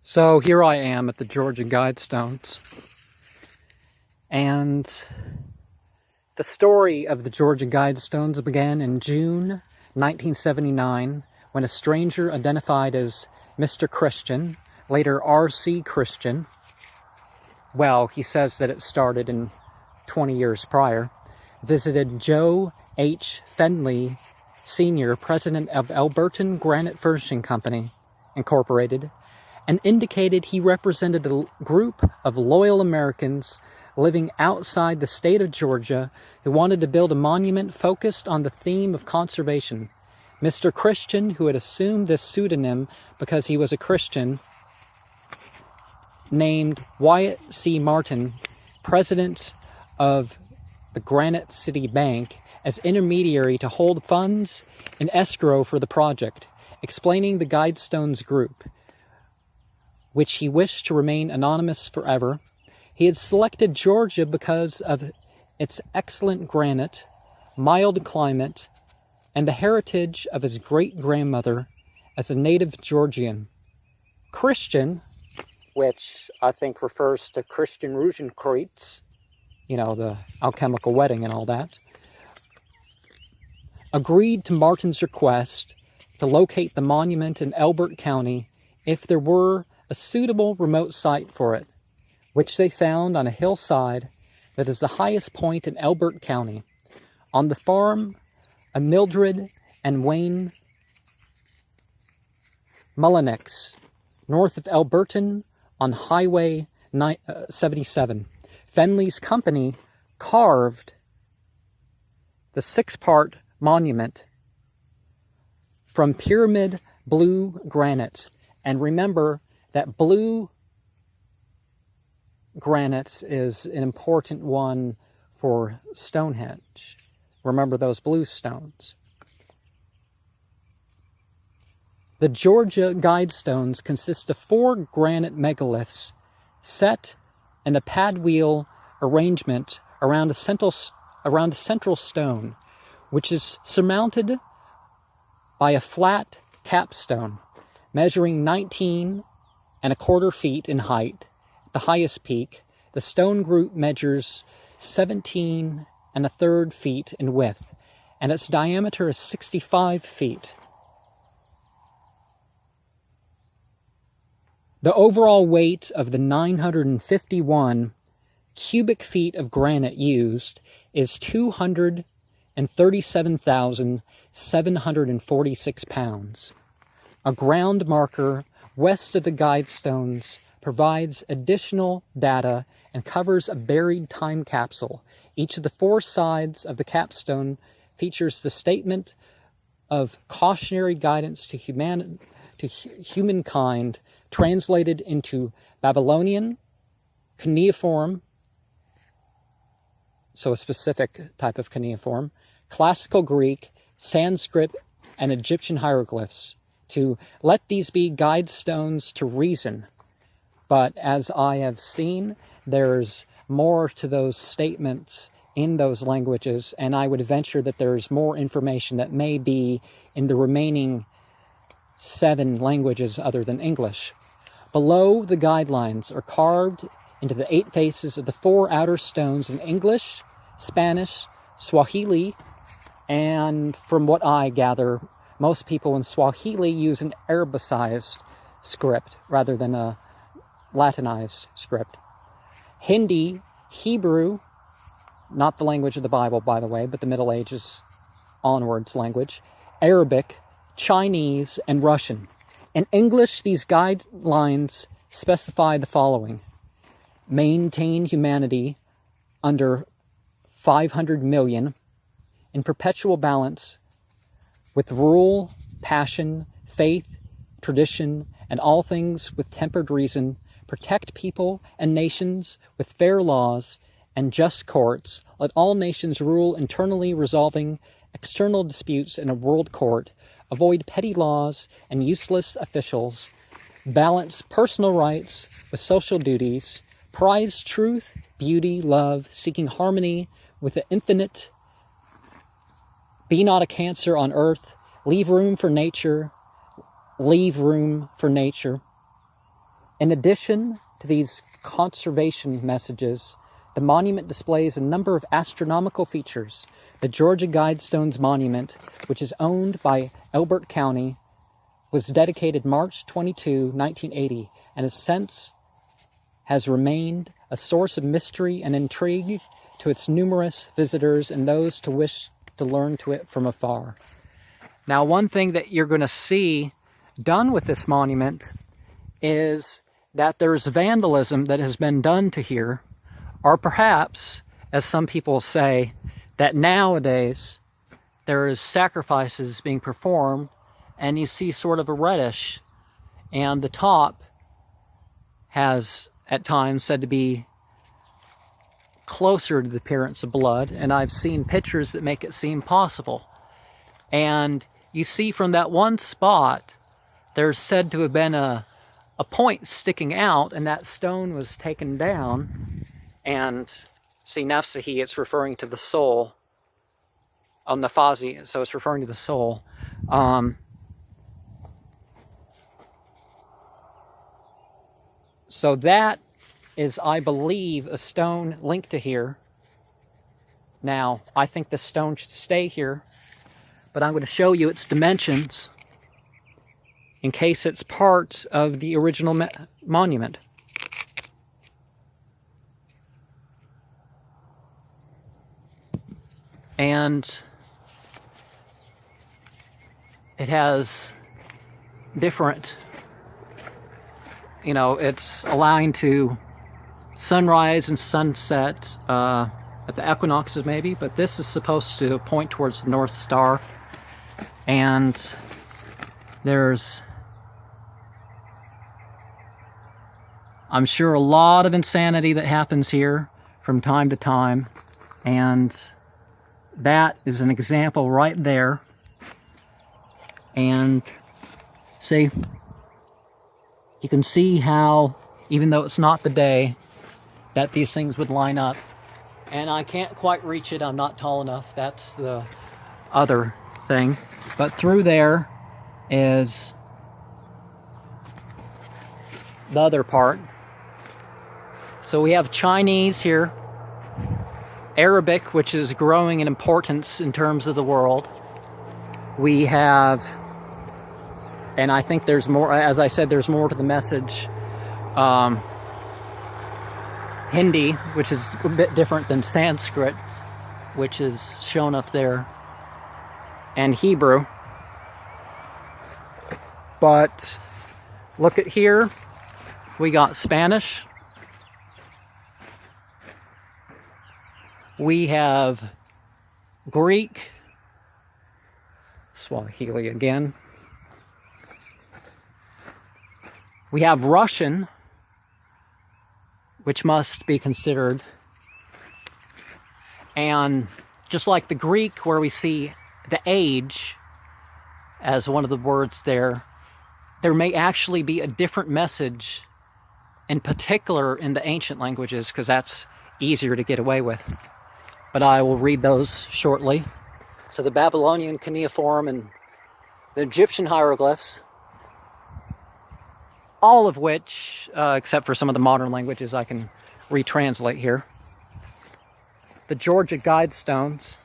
So here I am at the Georgia Guidestones, and the story of the Georgia Guidestones began in June 1979 when a stranger identified as Mr. Christian, later R.C. Christian, well, he says that it started in 20 years prior, visited Joe H. Fenley, Sr., president of Elbert Granite Furnishing Company, Incorporated, and indicated he represented a group of loyal Americans living outside the state of Georgia who wanted to build a monument focused on the theme of conservation. Mr. Christian, who had assumed this pseudonym because he was a Christian, named Wyatt C. Martin, president of the Granite City Bank, as intermediary to hold funds in escrow for the project, explaining the Guidestones group, which he wished to remain anonymous forever. He had selected Georgia because of its excellent granite, mild climate, and the heritage of his great-grandmother as a native Georgian. Christian, which I think refers to Christian Rosenkreuz, the alchemical wedding and all that, agreed to Martin's request to locate the monument in Elbert County if there were a suitable remote site for it, which they found on a hillside that is the highest point in Elbert County, on the farm of Mildred and Wayne Mullinex, north of Elberton on Highway 77. Fenley's company carved the six-part monument from pyramid blue granite. And remember that blue granite is an important one for Stonehenge. Remember those blue stones. The Georgia Guidestones consist of 4 granite megaliths set in a pad wheel arrangement around a central stone, which is surmounted by a flat capstone measuring 19¼ feet in height. At the highest peak, the stone group measures 17⅓ feet in width, and its diameter is 65 feet. The overall weight of the 951 cubic feet of granite used is 237,746 pounds. A ground marker west of the Guidestones provides additional data and covers a buried time capsule. Each of the 4 sides of the capstone features the statement of cautionary guidance to humankind, translated into Babylonian, cuneiform, so a specific type of cuneiform, Classical Greek, Sanskrit, and Egyptian hieroglyphs, to let these be guidestones to reason. But as I have seen, there's more to those statements in those languages, and I would venture that there's more information that may be in the remaining 7 languages other than English. Below the guidelines are carved into the 8 faces of the 4 outer stones in English, Spanish, Swahili, and from what I gather, most people in Swahili use an Arabicized script rather than a Latinized script. Hindi, Hebrew, not the language of the Bible, by the way, but the Middle Ages onwards language, Arabic, Chinese, and Russian. In English, these guidelines specify the following: maintain humanity under 500 million in perpetual balance with rule, passion, faith, tradition, and all things with tempered reason, protect people and nations with fair laws and just courts, let all nations rule internally, resolving external disputes in a world court, avoid petty laws and useless officials, balance personal rights with social duties, prize truth, beauty, love, seeking harmony with the infinite, be not a cancer on earth, leave room for nature, In addition to these conservation messages, the monument displays a number of astronomical features. The Georgia Guidestones Monument, which is owned by Elbert County, was dedicated March 22, 1980, and has remained a source of mystery and intrigue to its numerous visitors and those who wish to learn to it from afar. Now, one thing that you're going to see done with this monument is that there's vandalism that has been done to here, or perhaps, as some people say, that nowadays there is sacrifices being performed and you see sort of a reddish, and the top has at times said to be closer to the appearance of blood, and I've seen pictures that make it seem possible. And you see from that one spot there's said to have been a point sticking out, and that stone was taken down. And see, Nafsahi, it's referring to the soul. Nafazi, so it's referring to the soul. So that is, I believe, a stone linked to here. Now, I think this stone should stay here, but I'm going to show you its dimensions in case it's part of the original monument. And it has different, it's aligned to sunrise and sunset at the equinoxes maybe, but this is supposed to point towards the North Star. And there's, I'm sure, a lot of insanity that happens here from time to time, and that is an example right there. And see, you can see how, even though it's not the day, that these things would line up. And I can't quite reach it, I'm not tall enough, that's the other thing. But through there is the other part. So we have Chinese here, Arabic, which is growing in importance in terms of the world. We have, and I think there's more, as I said, there's more to the message. Hindi, which is a bit different than Sanskrit, which is shown up there, and Hebrew. But look at here, we got Spanish. We have Greek, Swahili again. We have Russian, which must be considered. And just like the Greek, where we see the age as one of the words there may actually be a different message, in particular in the ancient languages, because that's easier to get away with. But I will read those shortly. So the Babylonian cuneiform and the Egyptian hieroglyphs, all of which, except for some of the modern languages, I can retranslate here. The Georgia Guidestones.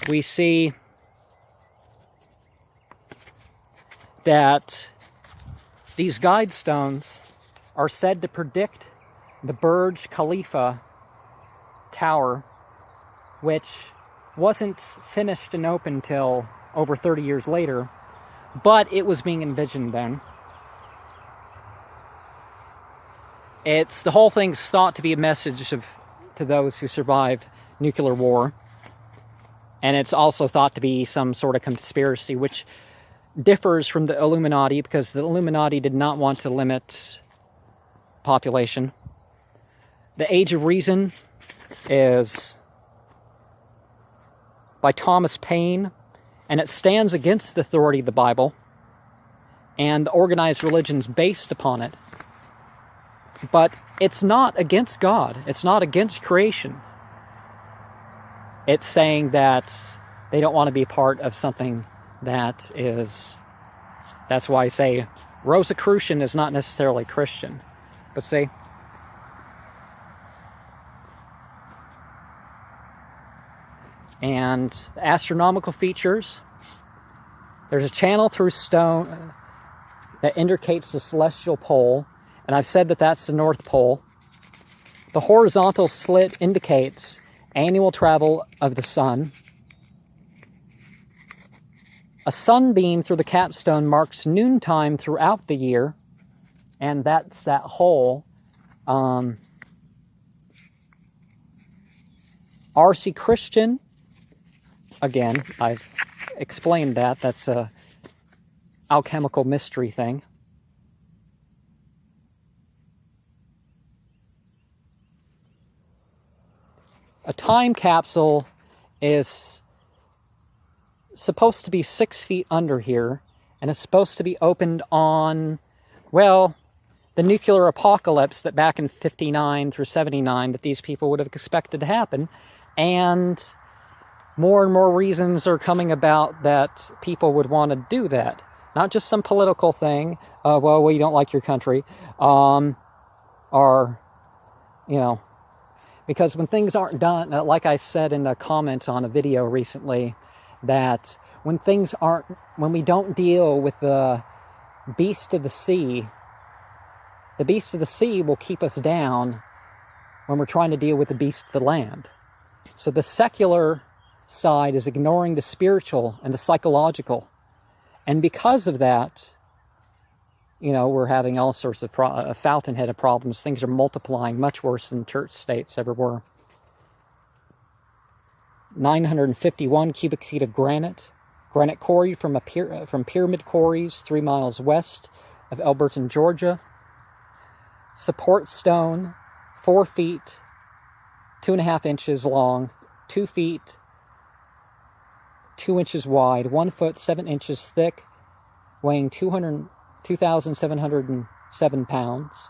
We see that these Guidestones are said to predict the Burj Khalifa tower, which wasn't finished and open till over 30 years later, but it was being envisioned then. The whole thing's thought to be a message to those who survived nuclear war, and it's also thought to be some sort of conspiracy, which differs from the Illuminati, because the Illuminati did not want to limit population. The Age of Reason is by Thomas Paine, and it stands against the authority of the Bible and the organized religions based upon it. But it's not against God. It's not against creation. It's saying that they don't want to be part of something that is, that's why I say, Rosicrucian is not necessarily Christian. But see, and astronomical features, there's a channel through stone that indicates the celestial pole, and I've said that that's the North Pole. The horizontal slit indicates annual travel of the sun. A sunbeam through the capstone marks noontime throughout the year, and that's that hole. R.C. Christian, again, I've explained that. That's a alchemical mystery thing. A time capsule is supposed to be 6 feet under here, and it's supposed to be opened on, well, the nuclear apocalypse that back in 59 through 79 that these people would have expected to happen. And more and more reasons are coming about that people would want to do that. Not just some political thing, well, we don't like your country, or, you know, because when things aren't done, like I said in a comment on a video recently, that when we don't deal with the beast of the sea will keep us down when we're trying to deal with the beast of the land. So the secular side is ignoring the spiritual and the psychological. And because of that, you know, we're having all sorts of fountainhead of problems. Things are multiplying much worse than church states ever were. 951 cubic feet of granite quarry from pyramid quarries 3 miles west of Elbert in Georgia. Support stone, 4 feet, 2.5 inches long, 2 feet, 2 inches wide, 1 foot, 7 inches thick, weighing 2,707 pounds.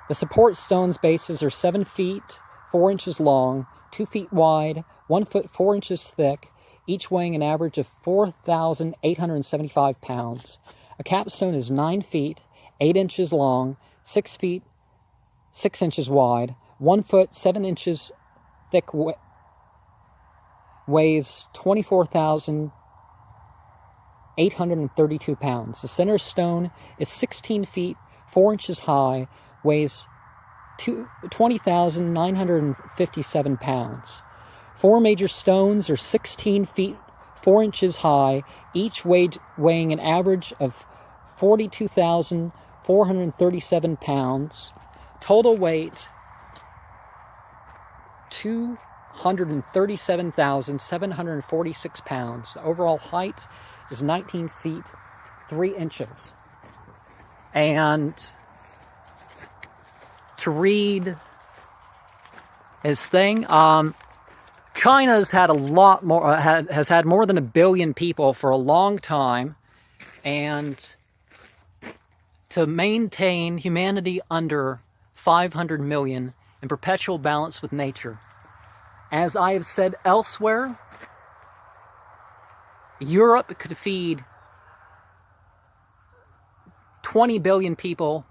The support stone's bases are 7 feet, 4 inches long, 2 feet wide, 1 foot, 4 inches thick, each weighing an average of 4,875 pounds. A capstone is 9 feet, 8 inches long, 6 feet, 6 inches wide, 1 foot, 7 inches thick, weighs 24,832 pounds. The center stone is 16 feet, 4 inches high, weighs 20,957 pounds. 4 major stones are 16 feet, 4 inches high, each weighing an average of 42,437 pounds. Total weight, 237,746 pounds. The overall height is 19 feet, 3 inches. And to read his thing, China's had a lot more, has had more than 1 billion people for a long time, and to maintain humanity under 500 million in perpetual balance with nature. As I have said elsewhere, Europe could feed 20 billion people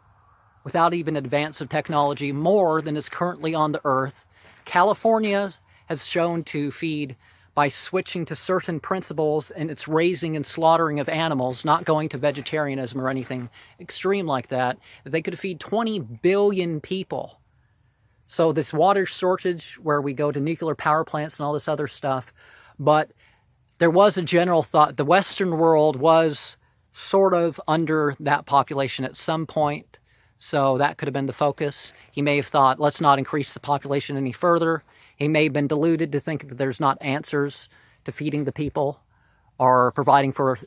without even advance of technology, more than is currently on the earth. California has shown to feed by switching to certain principles in its raising and slaughtering of animals, not going to vegetarianism or anything extreme like that, that they could feed 20 billion people. So this water shortage where we go to nuclear power plants and all this other stuff, but there was a general thought, the Western world was sort of under that population at some point, so that could have been the focus. He may have thought, let's not increase the population any further. He may have been deluded to think that there's not answers to feeding the people or providing for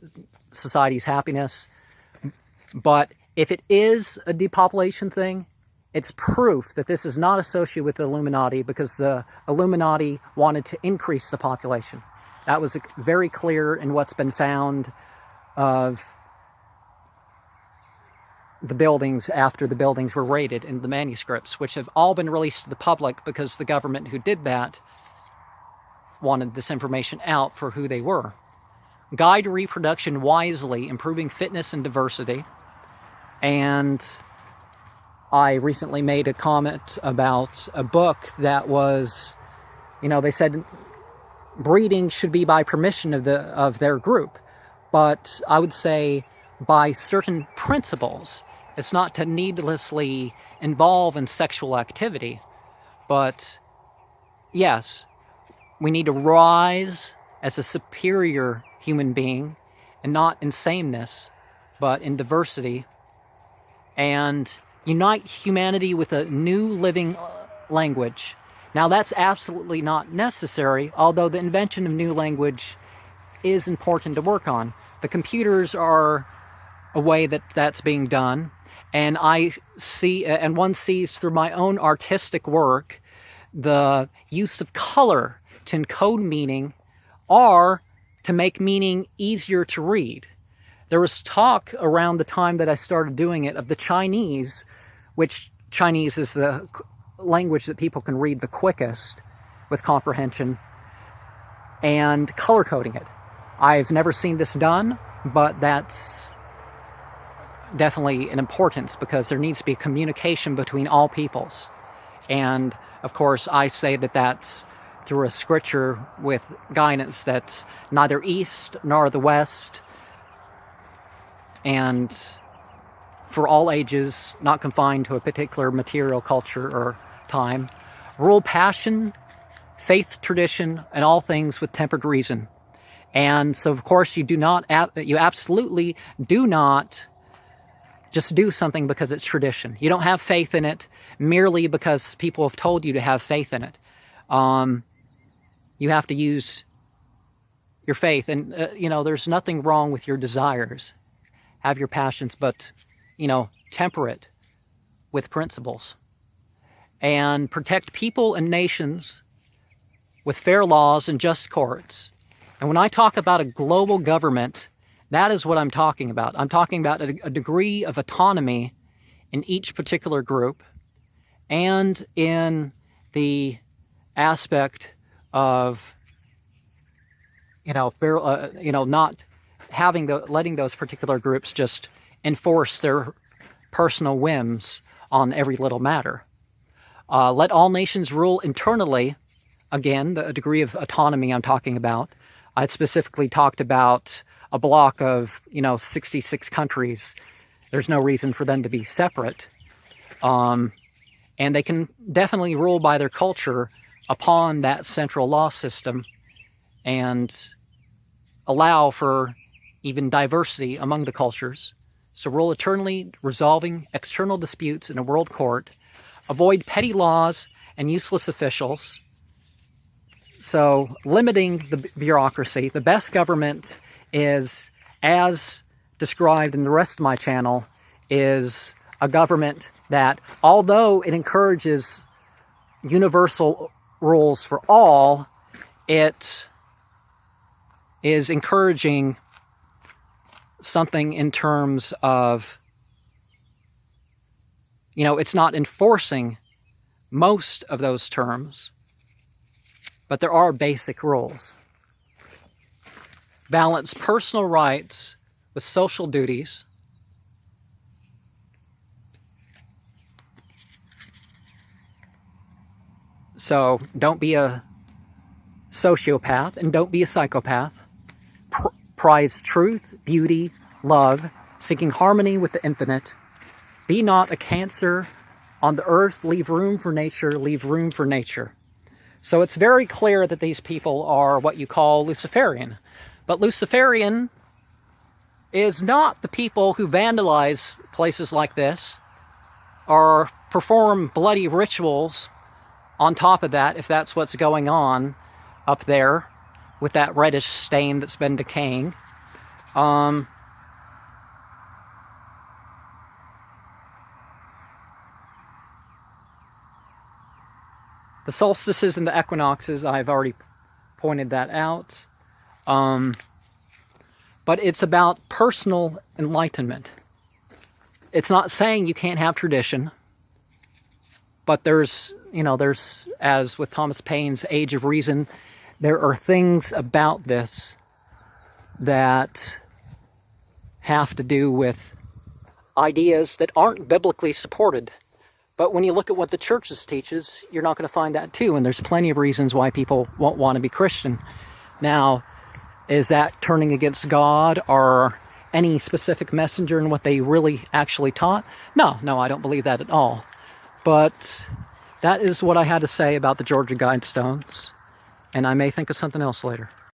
society's happiness. But if it is a depopulation thing, it's proof that this is not associated with the Illuminati, because the Illuminati wanted to increase the population. That was very clear in what's been found of the buildings after the buildings were raided in the manuscripts, which have all been released to the public because the government who did that wanted this information out for who they were. Guide reproduction wisely, improving fitness and diversity. And I recently made a comment about a book that was, they said breeding should be by permission of their group. But I would say by certain principles. It's not to needlessly involve in sexual activity. But yes, we need to rise as a superior human being, and not in sameness, but in diversity, and unite humanity with a new living language. Now, that's absolutely not necessary, although the invention of new language is important to work on. The computers are a way that that's being done, and I see, and one sees through my own artistic work, the use of color to encode meaning or to make meaning easier to read. There was talk around the time that I started doing it of the Chinese, which Chinese is the language that people can read the quickest with comprehension, and color coding it. I've never seen this done, but that's definitely an importance because there needs to be communication between all peoples. And of course, I say that that's through a scripture with guidance that's neither east nor the west, and for all ages, not confined to a particular material culture or time. Rule passion, faith, tradition, and all things with tempered reason. And so, of course, you absolutely do not just do something because it's tradition. You don't have faith in it merely because people have told you to have faith in it. You have to use your faith. And, there's nothing wrong with your desires. Have your passions, but, temper it with principles. And protect people and nations with fair laws and just courts. And when I talk about a global government, that is what I'm talking about. I'm talking about a degree of autonomy in each particular group, and in the aspect of, not letting those particular groups just enforce their personal whims on every little matter. Let all nations rule internally. Again, the degree of autonomy I'm talking about. I specifically talked about a block of, 66 countries. There's no reason for them to be separate. And they can definitely rule by their culture upon that central law system and allow for even diversity among the cultures. So rule eternally, resolving external disputes in a world court. Avoid petty laws and useless officials. So limiting the bureaucracy. The best government is, as described in the rest of my channel, is a government that, although it encourages universal rules for all, it is encouraging something in terms of, it's not enforcing most of those terms, but there are basic rules. Balance personal rights with social duties. So don't be a sociopath and don't be a psychopath. Prize truth, beauty, love, seeking harmony with the infinite. Be not a cancer on the earth. Leave room for nature. Leave room for nature. So it's very clear that these people are what you call Luciferian. But Luciferian is not the people who vandalize places like this or perform bloody rituals on top of that, if that's what's going on up there with that reddish stain that's been decaying. The solstices and the equinoxes, I've already pointed that out. But it's about personal enlightenment. It's not saying you can't have tradition, but there's, as with Thomas Paine's Age of Reason, there are things about this that have to do with ideas that aren't biblically supported. But when you look at what the churches teaches, you're not going to find that too. And there's plenty of reasons why people won't want to be Christian. Now, is that turning against God or any specific messenger and what they really actually taught? No, I don't believe that at all. But that is what I had to say about the Georgia Guidestones. And I may think of something else later.